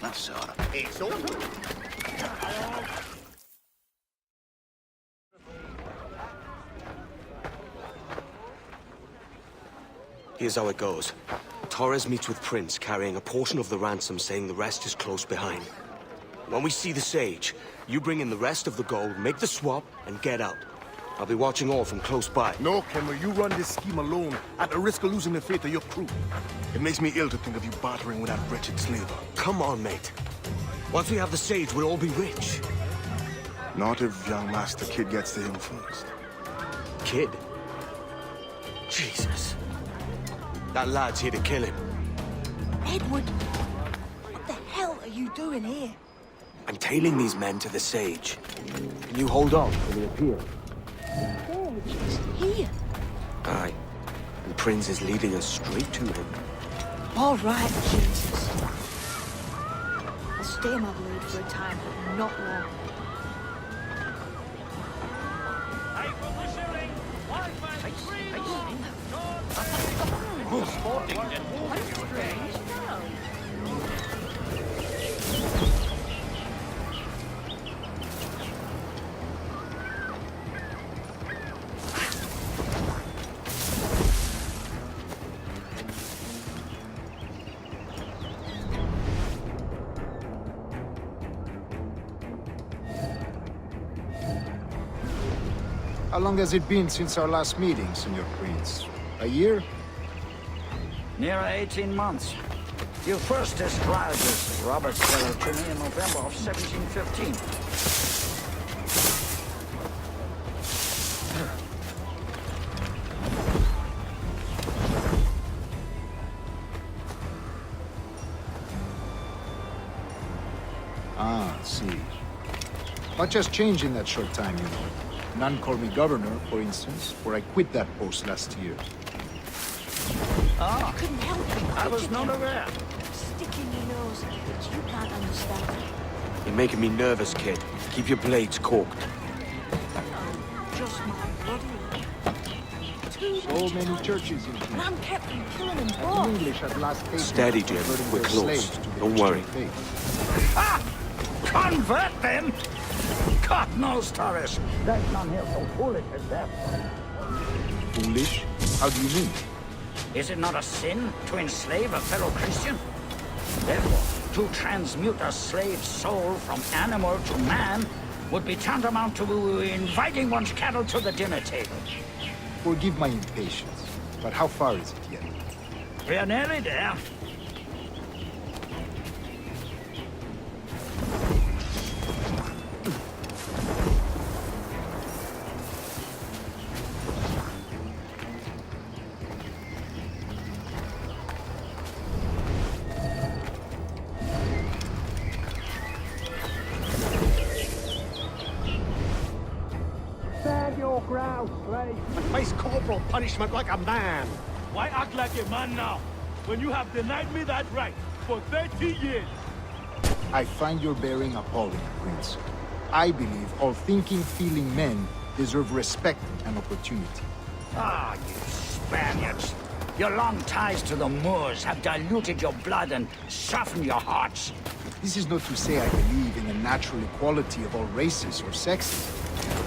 nafsara. It's all. Here's how it goes. Torres meets with Prince, carrying a portion of the ransom, saying the rest is close behind. When we see the Sage, you bring in the rest of the gold, make the swap, and get out. I'll be watching all from close by. No, Kenmer, you run this scheme alone, at the risk of losing the faith of your crew. It makes me ill to think of you bartering with that wretched slaver. Come on, mate. Once we have the Sage, we'll all be rich. Not if young Master Kid gets to him first. Kid? Jesus. That lad's here to kill him. Edward, what the hell are you doing here? I'm tailing these men to the Sage. Can you hold on for the appeal? Oh, just here. Aye. And Prince is leading us straight to him. All right, Jesus. I'll stay in my blade for a time, but not long. How long has it been since our last meeting, Senor Prince? A year? Near 18 months. You first described this Robert's fellow to me in November of 1715. Ah, see. Much has changed in that short time, you know. None call me governor, for instance, for I quit that post last year. Ah, Couldn't help it. I was not aware. Sticking your nose, but you can't understand. You're making me nervous, kid. Keep your blades corked. Just my bloody So many churches in and here. I'm kept from killing them The both. English at last taken Steady, to Jim. converting We're their close. slaves to the Don't worry. Christian faith. Ah! Convert them? God knows, Torres. There's none here so foolish as that. Foolish? How do you mean? Is it not a sin to enslave a fellow Christian? Therefore, to transmute a slave's soul from animal to man would be tantamount to inviting one's cattle to the dinner table. Forgive my impatience, but how far is it yet? We are nearly there. Stand your ground, slave. And face corporal punishment like a man. Why act like a man now, when you have denied me that right for 30 years? I find your bearing appalling, Prince. I believe all thinking, feeling men deserve respect and opportunity. Ah, you Spaniards. Your long ties to the Moors have diluted your blood and softened your hearts. This is not to say I believe in the natural equality of all races or sexes.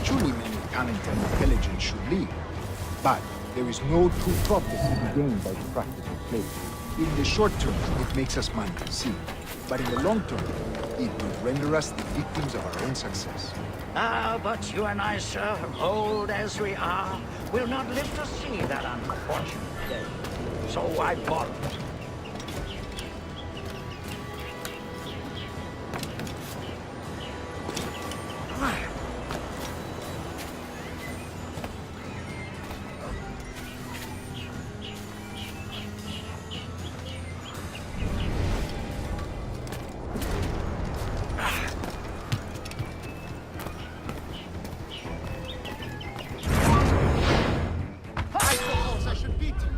Truly men with talent and intelligence should lead. But there is no true profit to be gained by the practice of slavery. In the short term, it makes us money, see. But in the long term, it will render us the victims of our own success. Ah, but you and I, sir, old as we are, will not live to see that unfortunate day. So I borrow. I suppose I should beat you.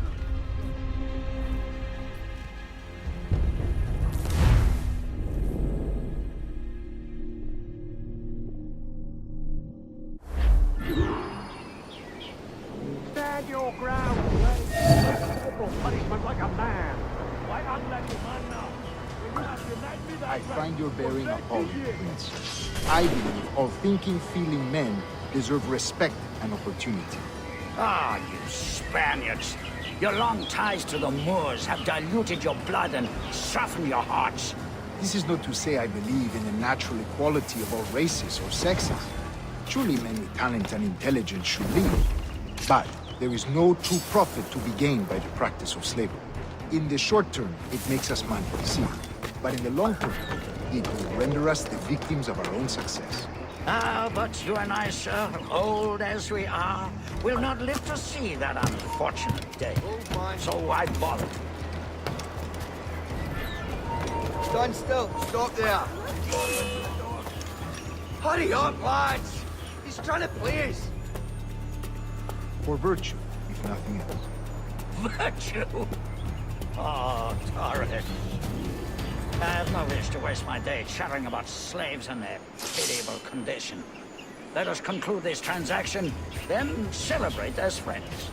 Stand your ground, slave. Corporal punishment like a man. Why act like a man now, when you have denied I find your bearing appalling, Prince. I believe all thinking, feeling men deserve respect and opportunity. Ah, you Spaniards. Your long ties to the Moors have diluted your blood and softened your hearts. This is not to say I believe in the natural equality of all races or sexes. Surely men with talent and intelligence should lead. But there is no true profit to be gained by the practice of slavery. In the short term, it makes us money, see. But in the long term, it will render us the victims of our own success. Ah, but you and I, sir, old as we are, will not live to see that unfortunate day. So why bother? Stand still. Stop there. Hurry up, lads. He's trying to play us. For virtue, if nothing else. Virtue? Oh, Torres. I have no wish to waste my day chattering about slaves and their pitiable condition. Let us conclude this transaction, then celebrate as friends.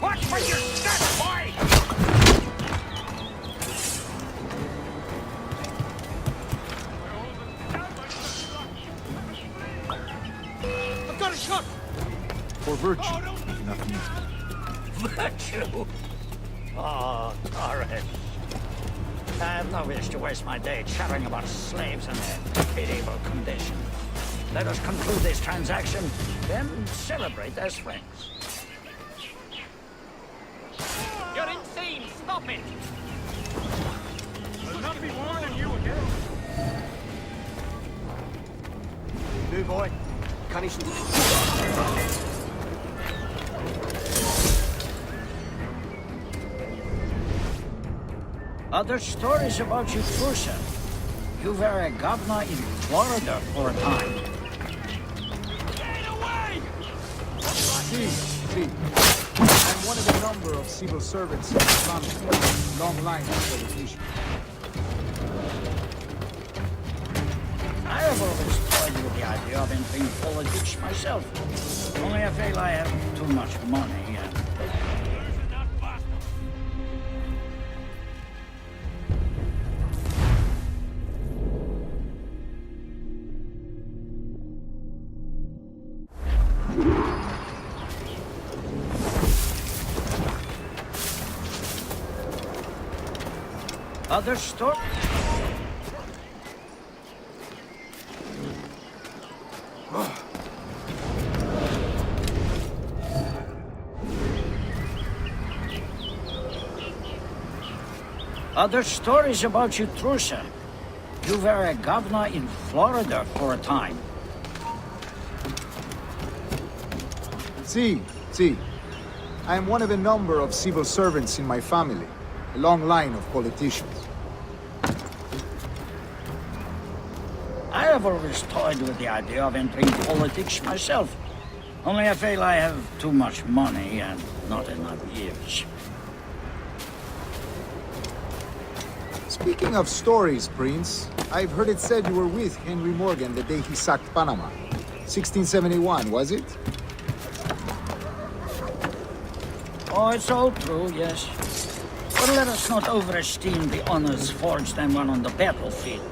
Watch where you step, boy! I've got a shot. For virtue, if nothing else. Virtue? Oh, Torres. I have no wish to waste my day chattering about slaves and their pitiable condition. Let us conclude this transaction, then celebrate as friends. You're insane. Stop it. I'll not be warning you again. Du boy, kann ich nicht. Other stories about you, Trusa. You were a governor in Florida for a time. Get away! See. I'm one of a number of civil servants in the family. Long line of politicians. I have always toyed with the idea of entering politics myself. Only I feel I have too much money and... Other stories? Other stories about you, Trusa. You were a governor in Florida for a time. See. I am one of a number of civil servants in my family. A long line of politicians. I have always toyed with the idea of entering politics myself. Only I feel I have too much money and not enough years. Speaking of stories, Prince, I've heard it said you were with Henry Morgan the day he sacked Panama. 1671, was it? Oh, it's all true, yes. But let us not overesteem the honors forged and won on the battlefield.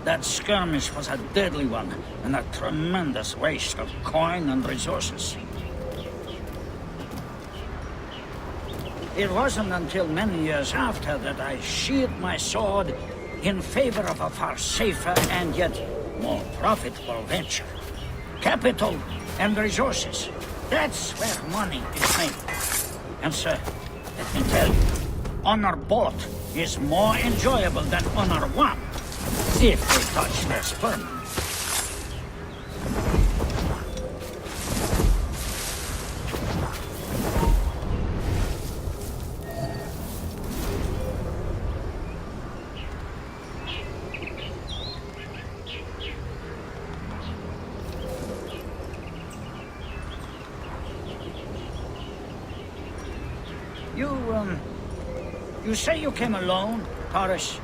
That skirmish was a deadly one, and a tremendous waste of coin and resources. It wasn't until many years after that I sheathed my sword in favor of a far safer and yet more profitable venture. Capital and resources. That's where money is made. And sir, let me tell you, honor bought is more enjoyable than honor won, if we touch their sperm. You say you came alone, Torres?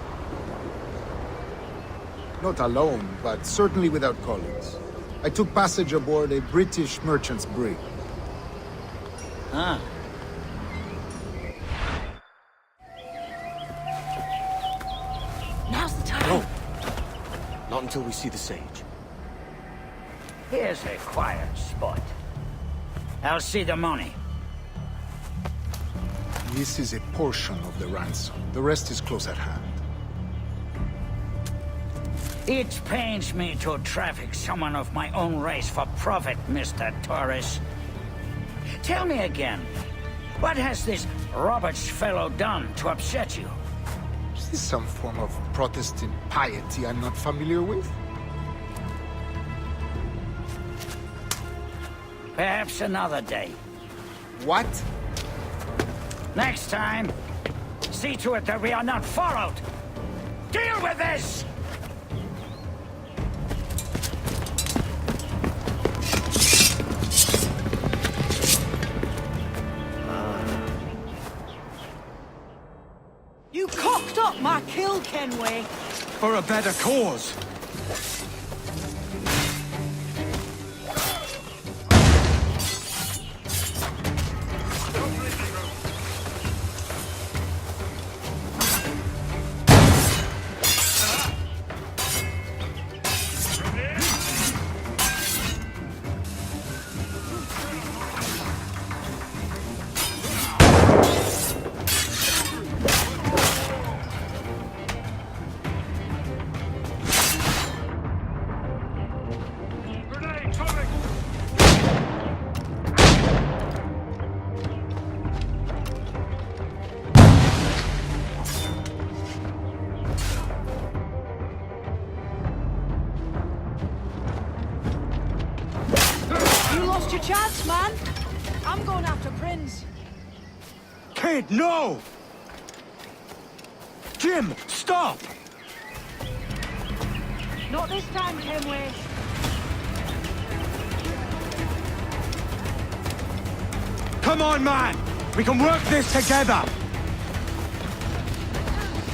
Not alone, but certainly without colleagues. I took passage aboard a British merchant's brig. Ah. Now's the time. No. Not until we see the sage. Here's a quiet spot. I'll see the money. This is a portion of the ransom. The rest is close at hand. It pains me to traffic someone of my own race for profit, Mr. Torres. Tell me again, what has this Roberts fellow done to upset you? Is this some form of Protestant piety I'm not familiar with? Perhaps another day. What? Next time, see to it that we are not followed. Deal with this! You cocked up my kill, Kenway. For a better cause. You lost your chance, man. I'm going after Prince. Kid, no! Jim, stop! Not this time, Kenway. Come on, man! We can work this together!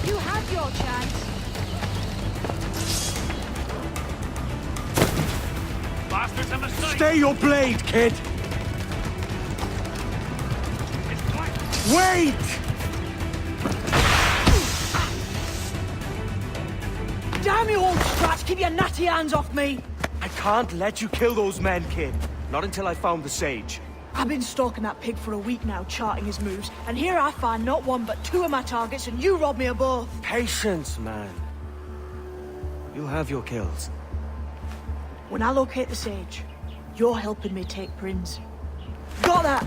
You had your chance. Bastards a mistake. Stay your blade, kid! Wait! Damn you, old strat! Keep your natty hands off me! I can't let you kill those men, kid. Not until I found the sage. I've been stalking that pig for a week now, charting his moves, and here I find not one but two of my targets, and you robbed me of both. Patience, man. You'll have your kills. When I locate the sage, you're helping me take Prince. Got that?